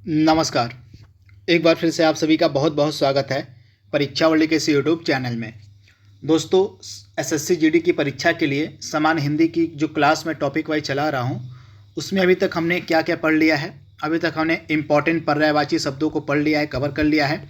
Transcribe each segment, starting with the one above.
नमस्कार। एक बार फिर से आप सभी का बहुत बहुत स्वागत है परीक्षा वर्ल्ड के इस यूट्यूब चैनल में। दोस्तों, एसएससी जीडी की परीक्षा के लिए समान हिंदी की जो क्लास में टॉपिक वाइज चला रहा हूं, उसमें अभी तक हमने क्या क्या पढ़ लिया है। अभी तक हमने इम्पॉर्टेंट पर्यायवाची शब्दों को पढ़ लिया है, कवर कर लिया है।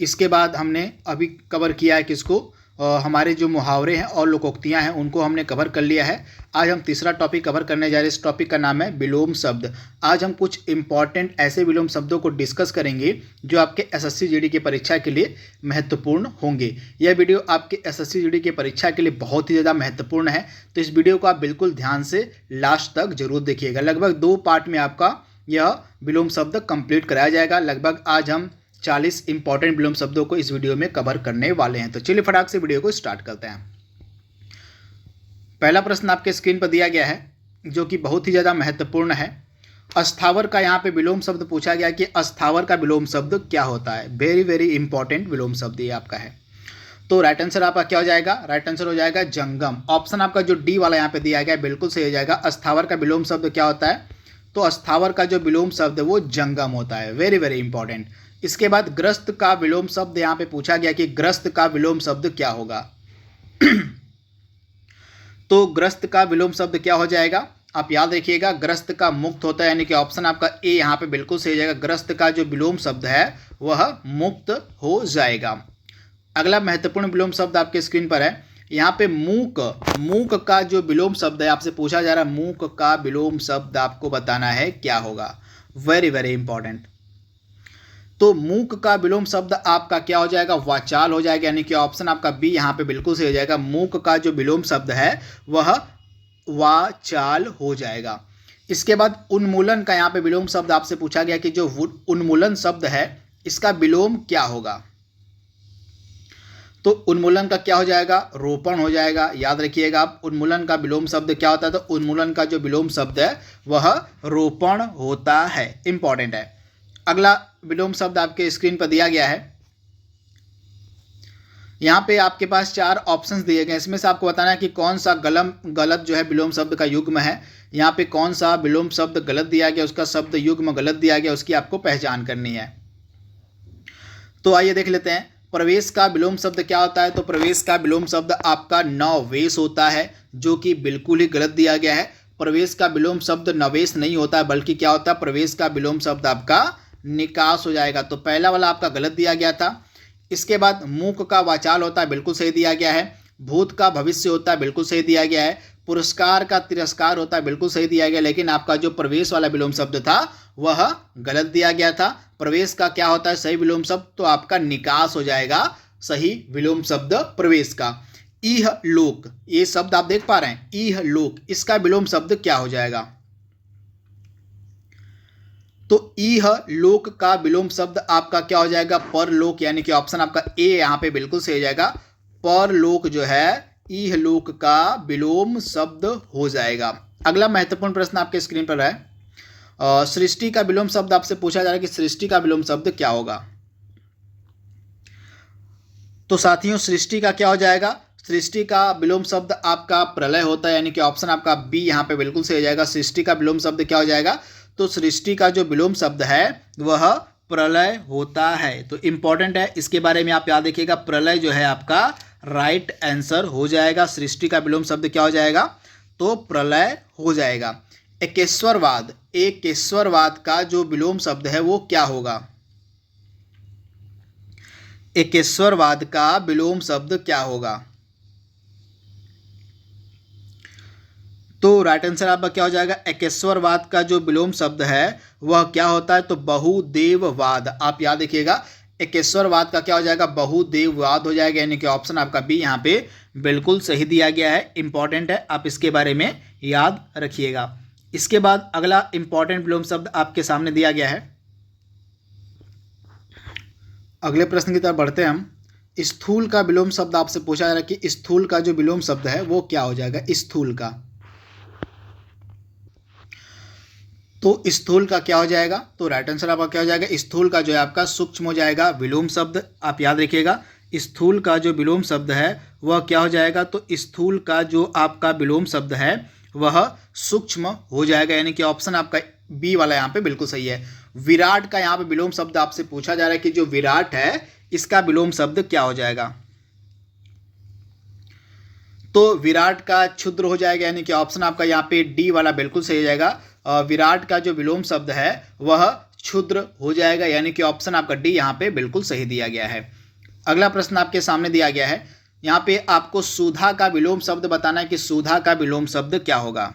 इसके बाद हमने अभी कवर किया है किसको, हमारे जो मुहावरे हैं और लोकोक्तियाँ हैं उनको हमने कवर कर लिया है। आज हम तीसरा टॉपिक कवर करने जा रहे हैं। इस टॉपिक का नाम है विलोम शब्द। आज हम कुछ इंपॉर्टेंट ऐसे विलोम शब्दों को डिस्कस करेंगे जो आपके एसएससी जीडी की परीक्षा के लिए महत्वपूर्ण होंगे। यह वीडियो आपके एसएससी जीडी की परीक्षा के लिए बहुत ही ज़्यादा महत्वपूर्ण है, तो इस वीडियो को आप बिल्कुल ध्यान से लास्ट तक जरूर देखिएगा। लगभग 2 पार्ट में आपका यह विलोम शब्द कंप्लीट कराया जाएगा। लगभग आज हम 40 इंपॉर्टेंट विलोम शब्दों को इस वीडियो में कवर करने वाले हैं। तो चलिए फटाक से वीडियो को स्टार्ट करते हैं। पहला प्रश्न आपके स्क्रीन पर दिया गया है जो कि बहुत ही ज़्यादा महत्वपूर्ण है। अस्थावर का यहाँ पे विलोम शब्द पूछा गया कि अस्थावर का विलोम शब्द क्या होता है। वेरी वेरी इंपॉर्टेंट विलोम शब्द ये आपका है। तो राइट आंसर आपका क्या हो जाएगा? राइट आंसर हो जाएगा जंगम। ऑप्शन आपका जो डी वाला यहाँ पे दिया गया है बिल्कुल सही हो जाएगा। अस्थावर का विलोम शब्द क्या होता है? तो अस्थावर का जो विलोम शब्द है वो जंगम होता है। Very very important. इसके बाद ग्रस्त का विलोम शब्द यहाँ पे पूछा गया कि ग्रस्त का विलोम शब्द क्या होगा। तो ग्रस्त का विलोम शब्द क्या हो जाएगा? आप याद रखिएगा, ग्रस्त का मुक्त होता है, यानी कि ऑप्शन आपका ए यहाँ पे बिल्कुल सही हो जाएगा। ग्रस्त का जो विलोम शब्द है वह मुक्त हो जाएगा। अगला महत्वपूर्ण विलोम शब्द आपके स्क्रीन पर है। यहाँ पे मूक, मूक का जो विलोम शब्द है आपसे पूछा जा रहा है, मूक का विलोम शब्द आपको बताना है क्या होगा। Very very important. तो मूक का विलोम शब्द आपका क्या हो जाएगा? वाचाल हो जाएगा, यानी कि ऑप्शन आपका बी यहाँ पे बिल्कुल सही हो जाएगा। मूक का जो विलोम शब्द है वह वाचाल हो जाएगा। इसके बाद उन्मूलन का यहाँ पे विलोम शब्द आपसे पूछा गया कि जो उन्मूलन शब्द है इसका विलोम क्या होगा। तो उन्मूलन का क्या हो जाएगा? रोपण हो जाएगा। याद रखिएगा आप, उन्मूलन का विलोम शब्द क्या होता है? तो उन्मूलन का जो विलोम शब्द है वह रोपण होता है। इंपॉर्टेंट है। अगला विलोम शब्द आपके स्क्रीन पर दिया गया है। यहाँ पे आपके पास 4 ऑप्शंस दिए गए, इसमें से आपको बताना है कि कौन सा गलत जो है विलोम शब्द का युग्म है। यहाँ पे कौन सा विलोम शब्द गलत दिया गया, उसका शब्द युग्म गलत दिया गया, उसकी आपको पहचान करनी है। तो आइए देख लेते हैं। प्रवेश का विलोम शब्द क्या होता है? तो प्रवेश का विलोम शब्द आपका नवेश होता है, जो कि बिल्कुल ही गलत दिया गया है। प्रवेश का विलोम शब्द नवेश नहीं होता है, बल्कि क्या होता है? प्रवेश का विलोम शब्द आपका निकास हो जाएगा। तो पहला वाला आपका गलत दिया गया था। इसके बाद मूक का वाचाल होता है, बिल्कुल सही दिया गया है। भूत का भविष्य होता है, बिल्कुल सही दिया गया है। पुरस्कार का तिरस्कार होता है, बिल्कुल सही दिया गया। लेकिन आपका जो प्रवेश वाला विलोम शब्द था वह गलत दिया गया था। प्रवेश का क्या होता है सही विलोम शब्द? तो आपका निकास हो जाएगा सही विलोम शब्द प्रवेश का। इह लोक, ये शब्द आप देख पा रहे हैं, इह लोक, इसका विलोम शब्द क्या हो जाएगा? तो इह लोक का विलोम शब्द आपका क्या हो जाएगा? परलोक, यानी कि ऑप्शन आपका ए यहाँ पे बिल्कुल सही हो जाएगा। परलोक जो है इह लोक का विलोम शब्द हो जाएगा। अगला महत्वपूर्ण प्रश्न आपके स्क्रीन पर है। सृष्टि का विलोम शब्द आपसे पूछा जा रहा है कि सृष्टि का विलोम शब्द क्या होगा। तो साथियों, सृष्टि का क्या हो जाएगा? सृष्टि का विलोम शब्द आपका प्रलय होता है, यानी कि ऑप्शन आपका बी यहाँ पे बिल्कुल सही हो जाएगा। सृष्टि का विलोम शब्द क्या हो जाएगा? तो सृष्टि का जो विलोम शब्द है वह प्रलय होता है। तो इंपॉर्टेंट है, इसके बारे में आप याद रखिएगा। प्रलय जो है आपका राइट आंसर हो जाएगा। सृष्टि का विलोम शब्द क्या हो जाएगा? तो प्रलय हो जाएगा। एकेश्वरवाद, एकेश्वरवाद का जो विलोम शब्द है वो क्या होगा? एकेश्वरवाद का विलोम शब्द क्या होगा? तो राइट आंसर आपका क्या हो जाएगा? एकेश्वरवाद का जो विलोम शब्द है वह क्या होता है? तो बहुदेववाद। आप याद रखिएगा, एकेश्वरवाद का क्या हो जाएगा? बहुदेववाद हो जाएगा, यानी कि ऑप्शन आपका बी यहाँ पे बिल्कुल सही दिया गया है। इंपॉर्टेंट है, आप इसके बारे में याद रखिएगा। इसके बाद अगला इंपॉर्टेंट विलोम शब्द आपके सामने दिया गया है। अगले प्रश्न की तरफ बढ़ते हैं हम। स्थूल का विलोम शब्द आपसे पूछा जा रहा है कि स्थूल का जो विलोम शब्द है वो क्या हो जाएगा? स्थूल का, तो स्थूल का क्या हो जाएगा? तो राइट आंसर आपका क्या हो जाएगा? स्थूल का जो है आपका सूक्ष्म हो जाएगा विलोम शब्द। आप याद रखिएगा, स्थूल का जो विलोम शब्द है वह क्या हो जाएगा? तो स्थूल का जो आपका विलोम शब्द है वह सूक्ष्म हो जाएगा, यानी कि ऑप्शन आपका बी वाला यहाँ पे बिल्कुल सही है। विराट का यहाँ पे विलोम शब्द आपसे पूछा जा रहा है कि जो विराट है इसका विलोम शब्द क्या हो जाएगा। तो विराट का क्षुद्र हो जाएगा, यानी कि ऑप्शन आपका यहाँ पे डी वाला बिल्कुल सही हो जाएगा। विराट का जो विलोम शब्द है वह क्षुद्र हो जाएगा, यानी कि ऑप्शन आपका डी यहाँ पे बिल्कुल सही दिया गया है। अगला प्रश्न आपके सामने दिया गया है, यहाँ पे आपको सुधा का विलोम शब्द बताना है कि सुधा का विलोम शब्द क्या होगा।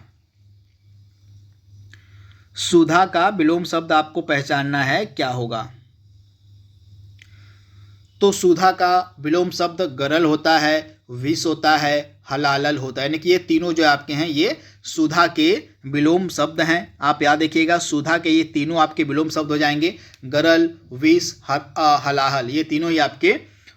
सुधा का विलोम शब्द आपको पहचानना है क्या होगा। तो सुधा का विलोम शब्द गरल होता है, विष होता है, हलालल होता है, यानी कि ये तीनों जो आपके हैं ये सुधा के विलोम शब्द हैं। आप याद रखिएगा, सुधा के ये तीनों आपके विलोम शब्द हो जाएंगे। गरल, विष, हलाहल, ये तीनों ही आपके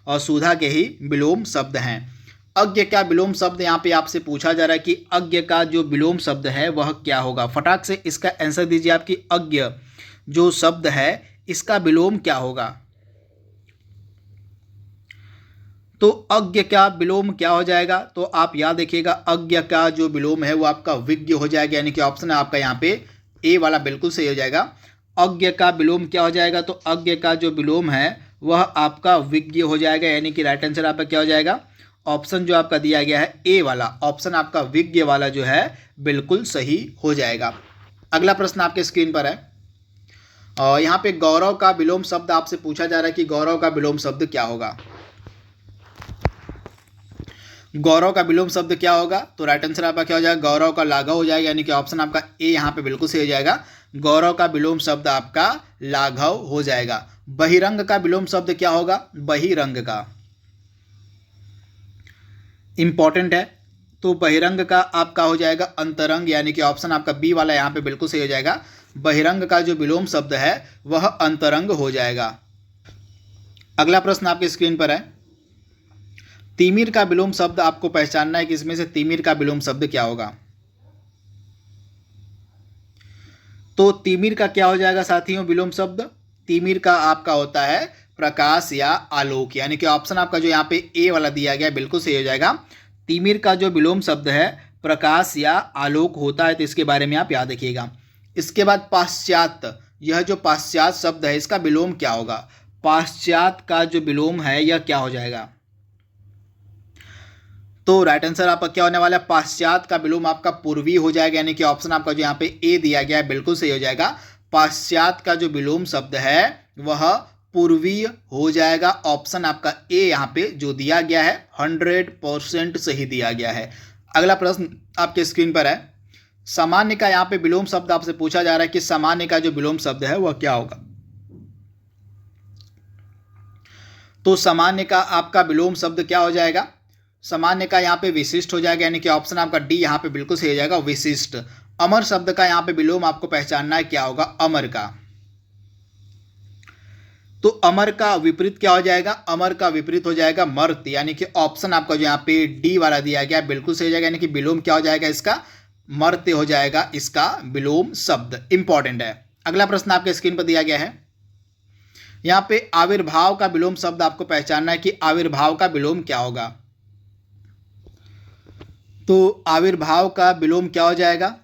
और सुधा के ही विलोम शब्द हैं। अज्ञ का विलोम शब्द यहाँ पे आपसे पूछा जा रहा है कि अज्ञ का जो विलोम शब्द है वह क्या होगा। फटाक से इसका आंसर दीजिए आपकी अज्ञ जो शब्द है इसका विलोम क्या होगा। तो अज्ञ का विलोम क्या हो जाएगा, तो आप याद रखिएगा अज्ञ का जो विलोम है वो आपका विज्ञ हो जाएगा, यानी कि ऑप्शन है आपका यहाँ पे ए वाला बिल्कुल सही हो जाएगा। अज्ञ का विलोम क्या हो जाएगा, तो अज्ञ का जो विलोम है वह आपका विज्ञ हो जाएगा, यानी कि राइट आंसर आपका क्या हो जाएगा, ऑप्शन जो आपका दिया गया है ए वाला, ऑप्शन आपका विज्ञ वाला जो है बिल्कुल सही हो जाएगा। अगला प्रश्न आपके स्क्रीन पर है और यहाँ पे गौरव का विलोम शब्द आपसे पूछा जा रहा है कि गौरव का विलोम शब्द क्या होगा। गौरव का विलोम शब्द क्या होगा, तो राइट आंसर आपका क्या हो जाएगा, गौरव का लाघव हो जाएगा, यानी कि ऑप्शन आपका ए यहाँ पे बिल्कुल सही हो जाएगा। गौरव का विलोम शब्द आपका लाघव हो जाएगा। बहिरंग का विलोम शब्द क्या होगा, बहिरंग का इंपॉर्टेंट है, तो बहिरंग का आपका हो जाएगा अंतरंग, यानी कि ऑप्शन आपका बी वाला यहाँ पे बिल्कुल सही हो जाएगा। बहिरंग का जो विलोम शब्द है वह अंतरंग हो जाएगा। अगला प्रश्न आपके स्क्रीन पर है, तिमिर का विलोम शब्द आपको पहचानना है कि इसमें से तिमिर का विलोम शब्द क्या होगा। तो तिमिर का क्या हो जाएगा साथियों विलोम शब्द, तिमिर का आपका होता है प्रकाश या आलोक, यानी कि ऑप्शन आपका जो यहाँ पे ए वाला दिया गया बिल्कुल सही हो जाएगा। तिमिर का जो विलोम शब्द है प्रकाश या आलोक होता है, तो इसके बारे में आप याद रखिएगा। इसके बाद पाश्चात्य, यह जो पाश्चात्य शब्द है इसका विलोम क्या होगा। पाश्चात्य का जो विलोम है यह क्या हो जाएगा, तो राइट आंसर आपका क्या होने वाला है, पाश्चात्य का विलोम आपका पूर्वी हो जाएगा, यानी कि ऑप्शन आपका जो यहाँ पे ए दिया गया है बिल्कुल सही हो जाएगा। पाश्चात्य का जो विलोम शब्द है वह पूर्वीय हो जाएगा, ऑप्शन आपका ए यहाँ पे जो दिया गया है 100% सही दिया गया है। अगला प्रश्न आपके स्क्रीन पर है, सामान्य का यहाँ पे विलोम शब्द आपसे पूछा जा रहा है कि सामान्य का जो विलोम शब्द है वह क्या होगा। तो सामान्य का आपका विलोम शब्द क्या हो जाएगा, सामान्य का यहाँ पे विशिष्ट हो जाएगा, यानी कि ऑप्शन आपका डी यहाँ पे बिल्कुल सही हो जाएगा विशिष्ट। अमर शब्द का यहाँ पे विलोम आपको पहचानना है क्या होगा, अमर का। तो अमर का विपरीत क्या हो जाएगा, अमर का विपरीत हो जाएगा मर्त्य, यानी कि ऑप्शन आपका जो यहाँ पे डी वाला दिया गया बिल्कुल सही हो जाएगा, यानी कि विलोम क्या हो जाएगा इसका, मर्त्य हो जाएगा इसका विलोम शब्द, इंपॉर्टेंट है। अगला प्रश्न आपके स्क्रीन पर दिया गया है, यहाँ पे आविर्भाव का विलोम शब्द आपको पहचानना है कि आविर्भाव का विलोम क्या होगा। तो आविर्भाव का विलोम क्या हो जाएगा,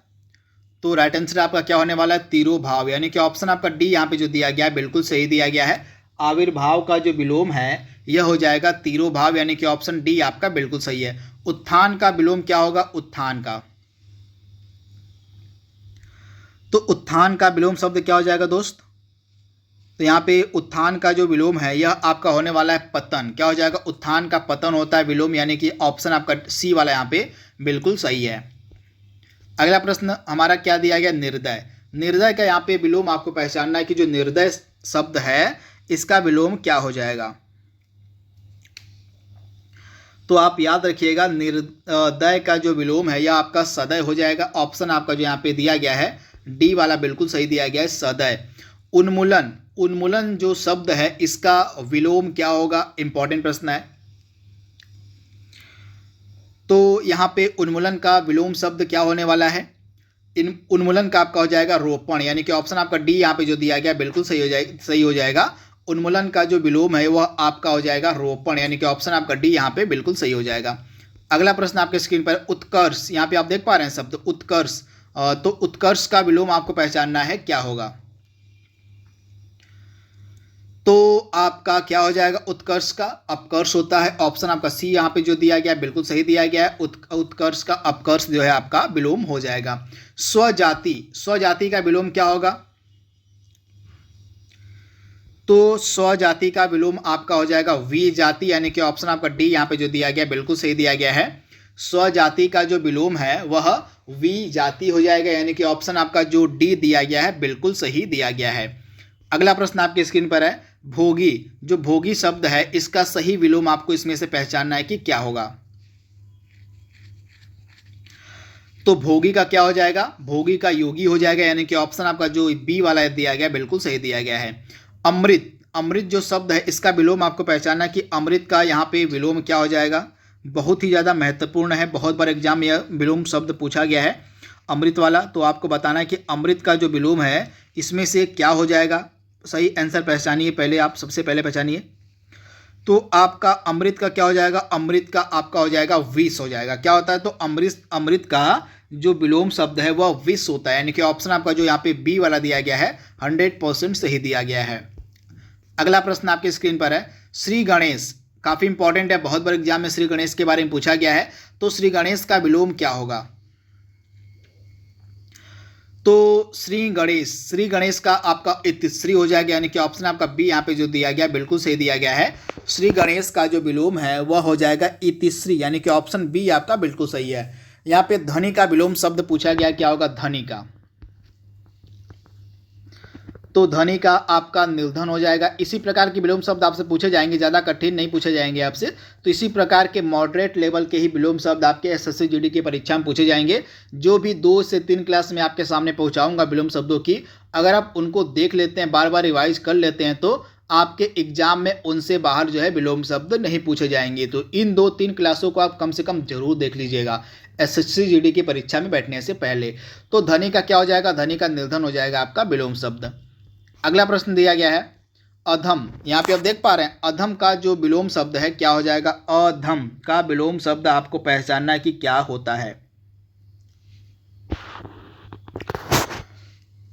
तो राइट आंसर आपका क्या होने वाला है, तिरोभाव, यानी कि ऑप्शन आपका डी यहाँ पे जो दिया गया है बिल्कुल सही दिया गया है। आविर्भाव का जो विलोम है यह हो जाएगा तिरोभाव, यानी कि ऑप्शन डी आपका बिल्कुल सही है। उत्थान का विलोम क्या होगा, उत्थान का, तो उत्थान का विलोम शब्द क्या हो जाएगा दोस्त, तो यहाँ पे उत्थान का जो विलोम है यह आपका होने वाला है पतन, क्या हो जाएगा, उत्थान का पतन होता है विलोम, यानी कि ऑप्शन आपका सी वाला यहाँ पे बिल्कुल सही है। अगला प्रश्न हमारा क्या दिया गया, निर्दय। निर्दय का यहाँ पे विलोम आपको पहचानना है कि जो निर्दय शब्द है इसका विलोम क्या हो जाएगा। तो आप याद रखिएगा निर्दय का जो विलोम है यह आपका सदय हो जाएगा, ऑप्शन आपका जो यहाँ पे दिया गया है डी वाला बिल्कुल सही दिया गया है सदय। उन्मूलन, उन्मूलन जो शब्द है इसका विलोम क्या होगा, इंपॉर्टेंट प्रश्न है। तो यहाँ पे उन्मूलन का विलोम शब्द क्या होने वाला है, उन्मूलन का आपका हो जाएगा रोपण, यानी कि ऑप्शन आपका डी यहाँ पे जो दिया गया बिल्कुल सही हो जाएगा। उन्मूलन का जो विलोम है वह आपका हो जाएगा रोपण, यानी कि ऑप्शन आपका डी यहाँ पे बिल्कुल सही हो जाएगा। अगला प्रश्न आपके स्क्रीन पर उत्कर्ष, यहाँ पे आप देख पा रहे हैं शब्द उत्कर्ष, तो उत्कर्ष का विलोम आपको पहचानना है क्या होगा। तो आपका क्या हो जाएगा, उत्कर्ष का अपकर्ष होता है। ऑप्शन आपका सी यहाँ पे जो दिया गया है बिल्कुल सही दिया गया है। उत्कर्ष का अपकर्ष जो है आपका विलोम हो जाएगा। स्वजाति, स्वजाति का विलोम क्या होगा, तो स्वजाति का विलोम आपका हो जाएगा विजाति, यानी कि ऑप्शन आपका डी यहाँ पे जो दिया गया बिल्कुल सही दिया गया है। स्वजाति का जो विलोम है वह विजाति हो जाएगा, यानी कि ऑप्शन आपका जो डी दिया गया है बिल्कुल सही दिया गया है। अगला प्रश्न आपकी स्क्रीन पर है, भोगी, जो भोगी शब्द है इसका सही विलोम आपको इसमें से पहचानना है कि क्या होगा। तो भोगी का क्या हो जाएगा, भोगी का योगी हो जाएगा, यानी कि ऑप्शन आपका जो बी वाला दिया गया बिल्कुल सही दिया गया है। अमृत, अमृत जो शब्द है इसका विलोम आपको पहचानना है कि अमृत का यहाँ पे विलोम क्या हो जाएगा। बहुत ही ज़्यादा महत्वपूर्ण है, बहुत बार एग्जाम में यह विलोम शब्द पूछा गया है अमृत वाला। तो आपको बताना है कि अमृत का जो विलोम है इसमें से क्या हो जाएगा। सही आंसर पहचानिए, पहले आप सबसे पहले पहचानिए। तो आपका अमृत का क्या हो जाएगा, अमृत का आपका हो जाएगा विष हो जाएगा। क्या होता है, तो अमृत का जो विलोम शब्द है वह विष होता है, यानी कि ऑप्शन आपका जो यहाँ पे बी वाला दिया गया है 100% सही दिया गया है। अगला प्रश्न आपके स्क्रीन पर है, श्री गणेश, काफ़ी इंपॉर्टेंट है, बहुत बार एग्जाम में श्री गणेश के बारे में पूछा गया है। तो श्री गणेश का विलोम क्या होगा, तो श्री गणेश का आपका इतिश्री हो जाएगा, यानी कि ऑप्शन आपका बी यहाँ पे जो दिया गया बिल्कुल सही दिया गया है। श्री गणेश का जो विलोम है वह हो जाएगा इतिश्री, यानी कि ऑप्शन बी आपका बिल्कुल सही है। यहाँ पे धनी का विलोम शब्द पूछा गया, क्या होगा, धनी का, तो धनी का आपका निर्धन हो जाएगा। इसी प्रकार के विलोम शब्द आपसे पूछे जाएंगे, ज़्यादा कठिन नहीं पूछे जाएंगे आपसे। तो इसी प्रकार के मॉडरेट लेवल के ही विलोम शब्द आपके एसएससी जीडी की परीक्षा में पूछे जाएंगे, जो भी 2 से 3 क्लास में आपके सामने पहुंचाऊंगा विलोम शब्दों की। अगर आप उनको देख लेते हैं, बार बार रिवाइज कर लेते हैं, तो आपके एग्जाम में उनसे बाहर जो है विलोम शब्द नहीं पूछे जाएंगे। तो इन 2-3 क्लासों को आप कम से कम जरूर देख लीजिएगा एसएससी जीडी की परीक्षा में बैठने से पहले। तो धनी का क्या हो जाएगा, धनी का निर्धन हो जाएगा आपका विलोम शब्द। अगला प्रश्न दिया गया है, अधम, यहाँ पे आप देख पा रहे हैं अधम का जो विलोम शब्द है क्या हो जाएगा, अधम का विलोम शब्द आपको पहचानना है कि क्या होता है।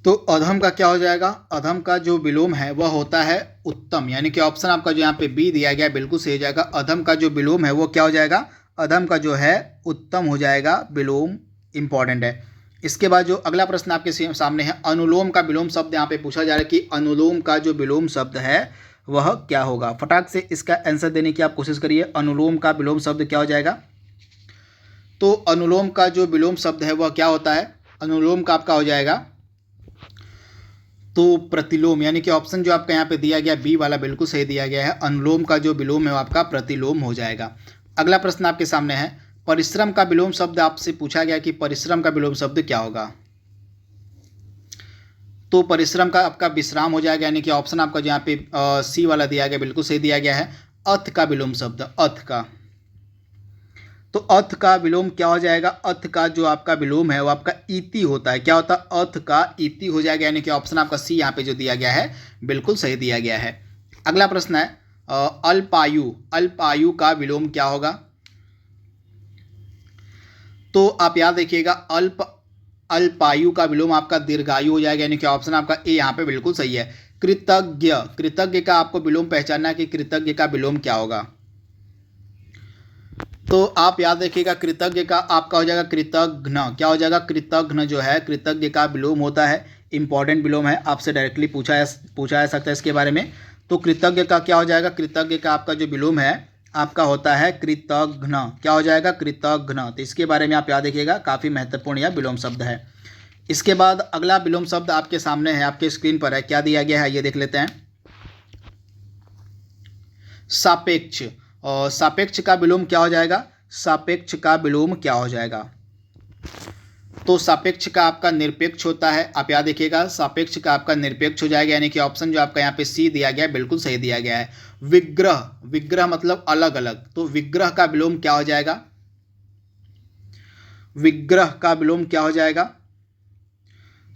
तो अधम का क्या हो जाएगा, अधम का जो विलोम है वह होता है उत्तम, यानी कि ऑप्शन आपका जो यहाँ पे बी दिया गया बिल्कुल सही हो जाएगा। अधम का जो विलोम है वो क्या हो जाएगा, अधम का जो है उत्तम हो जाएगा, विलोम इंपॉर्टेंट है। इसके बाद जो अगला प्रश्न आपके सामने है, अनुलोम का विलोम शब्द यहाँ पे पूछा जा रहा है कि अनुलोम का जो विलोम शब्द है वह क्या होगा। फटाक से इसका आंसर देने की आप कोशिश करिए। अनुलोम का विलोम शब्द क्या हो जाएगा, तो अनुलोम का जो विलोम शब्द है वह क्या होता है, अनुलोम का आपका हो जाएगा तो प्रतिलोम, यानी कि ऑप्शन जो आपका यहाँ पे दिया गया बी वाला बिल्कुल सही दिया गया है। अनुलोम का जो विलोम है वो आपका प्रतिलोम हो जाएगा। अगला प्रश्न आपके सामने है, परिश्रम का विलोम शब्द आपसे पूछा गया कि परिश्रम का विलोम शब्द क्या होगा। तो परिश्रम का आपका विश्राम हो जाएगा, यानी कि ऑप्शन आपका जो यहाँ पे सी वाला दिया गया बिल्कुल सही दिया गया है। अथ का विलोम शब्द, अथ का, तो अथ का विलोम क्या हो जाएगा, अथ का जो आपका विलोम है वो आपका इति होता है। क्या होता है, अथ का इति हो जाएगा, यानी कि ऑप्शन आपका सी यहाँ पे जो दिया गया है बिल्कुल सही दिया गया है। अगला प्रश्न है, अल्पायु, अल्पायु का विलोम क्या होगा। तो आप याद रखिएगा अल्पायु का विलोम आपका दीर्घायु हो जाएगा, यानी कि ऑप्शन आपका ए यहाँ पे बिल्कुल सही है। कृतज्ञ, कृतज्ञ का आपको विलोम पहचानना है कि कृतज्ञ का विलोम क्या होगा। तो आप याद रखिएगा कृतज्ञ का आपका हो जाएगा कृतघ्न। क्या हो जाएगा, कृतघ्न जो है कृतज्ञ का विलोम होता है, इंपॉर्टेंट विलोम है, आपसे डायरेक्टली पूछा जा सकता है इसके बारे में। तो कृतज्ञ का क्या हो जाएगा, कृतज्ञ का आपका जो विलोम है आपका होता है कृतघ्न। क्या हो जाएगा, कृतघ्न। तो इसके बारे में आप याद रखिएगा, काफ़ी महत्वपूर्ण यह विलोम शब्द है। इसके बाद अगला विलोम शब्द आपके सामने है, आपके स्क्रीन पर है, क्या दिया गया है ये देख लेते हैं। सापेक्ष, और सापेक्ष का विलोम क्या हो जाएगा, सापेक्ष का विलोम क्या हो जाएगा। तो सापेक्ष का आपका निरपेक्ष होता है, आप याद रखिएगा सापेक्ष का आपका निरपेक्ष हो जाएगा, यानी कि ऑप्शन जो आपका यहाँ पे सी दिया गया है बिल्कुल सही दिया गया है। विग्रह, विग्रह मतलब अलग अलग, तो विग्रह का विलोम क्या हो जाएगा, विग्रह का विलोम क्या हो जाएगा।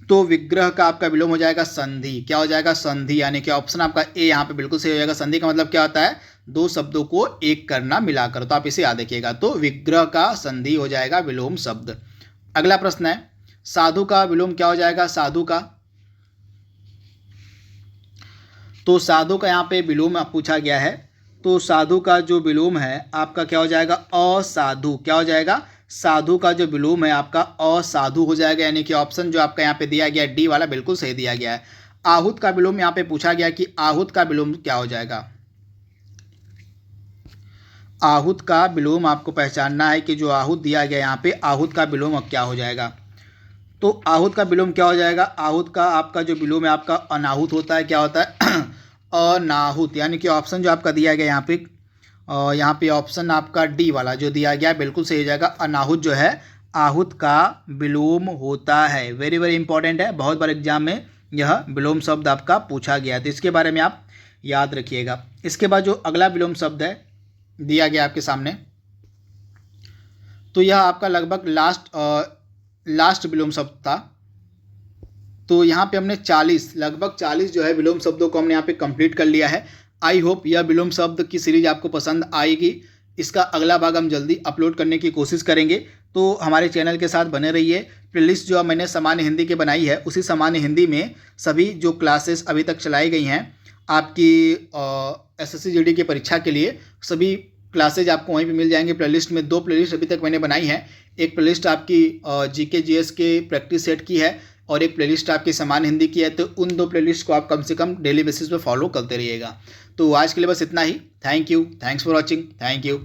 तो विग्रह का आपका विलोम हो जाएगा संधि। क्या हो जाएगा, संधि, यानी कि ऑप्शन आपका ए यहाँ पे बिल्कुल सही हो जाएगा। संधि का मतलब क्या होता है, दो शब्दों को एक करना मिलाकर, तो आप इसे याद रखिएगा। तो विग्रह का संधि हो जाएगा विलोम शब्द। अगला प्रश्न है, साधु का विलोम क्या हो जाएगा, साधु का। तो साधु का यहाँ पे विलोम पूछा गया है, तो साधु का जो विलोम है आपका क्या हो जाएगा, असाधु। क्या हो जाएगा, साधु का जो विलोम है आपका असाधु हो जाएगा, यानी कि ऑप्शन जो आपका यहाँ पे दिया गया डी वाला बिल्कुल सही दिया गया है। आहूत का विलोम यहाँ पे पूछा गया कि आहूत का विलोम क्या हो जाएगा। आहूत का विलोम आपको पहचानना है कि जो आहूत दिया गया यहाँ पे, आहूत का विलोम अब क्या हो जाएगा। तो आहूत का विलोम क्या हो जाएगा, आहूत का आपका जो विलोम है आपका अनाहूत होता है। क्या होता है, अनाहूत, यानी कि ऑप्शन जो आपका दिया गया यहाँ पे ऑप्शन आपका डी वाला जो दिया गया बिल्कुल सही हो जाएगा। अनाहूत जो है आहूत का विलोम होता है। वेरी वेरी इंपॉर्टेंट है, बहुत बार एग्जाम में यह विलोम शब्द आपका पूछा गया है, तो इसके बारे में आप याद रखिएगा। इसके बाद जो अगला विलोम शब्द है दिया गया आपके सामने, तो यह आपका लगभग लास्ट विलोम शब्द था। तो यहाँ पे हमने लगभग 40 जो है विलोम शब्दों को हमने यहाँ पे कंप्लीट कर लिया है। आई होप यह विलोम शब्द की सीरीज आपको पसंद आएगी। इसका अगला भाग हम जल्दी अपलोड करने की कोशिश करेंगे, तो हमारे चैनल के साथ बने रहिए। प्लेलिस्ट जो मैंने सामान्य हिंदी की बनाई है, उसी सामान्य हिंदी में सभी जो क्लासेस अभी तक चलाई गई हैं आपकी SSC GD की परीक्षा के लिए, सभी क्लासेज आपको वहीं पे मिल जाएंगे। प्लेलिस्ट में 2 प्लेलिस्ट अभी तक मैंने बनाई है। एक प्लेलिस्ट आपकी GK GS के प्रैक्टिस सेट की है और एक प्लेलिस्ट आपकी सामान्य हिंदी की है। तो उन 2 प्लेलिस्ट को आप कम से कम डेली बेसिस पे फॉलो करते रहिएगा। तो आज के लिए बस इतना ही। Thank you, thanks for watching, thank you.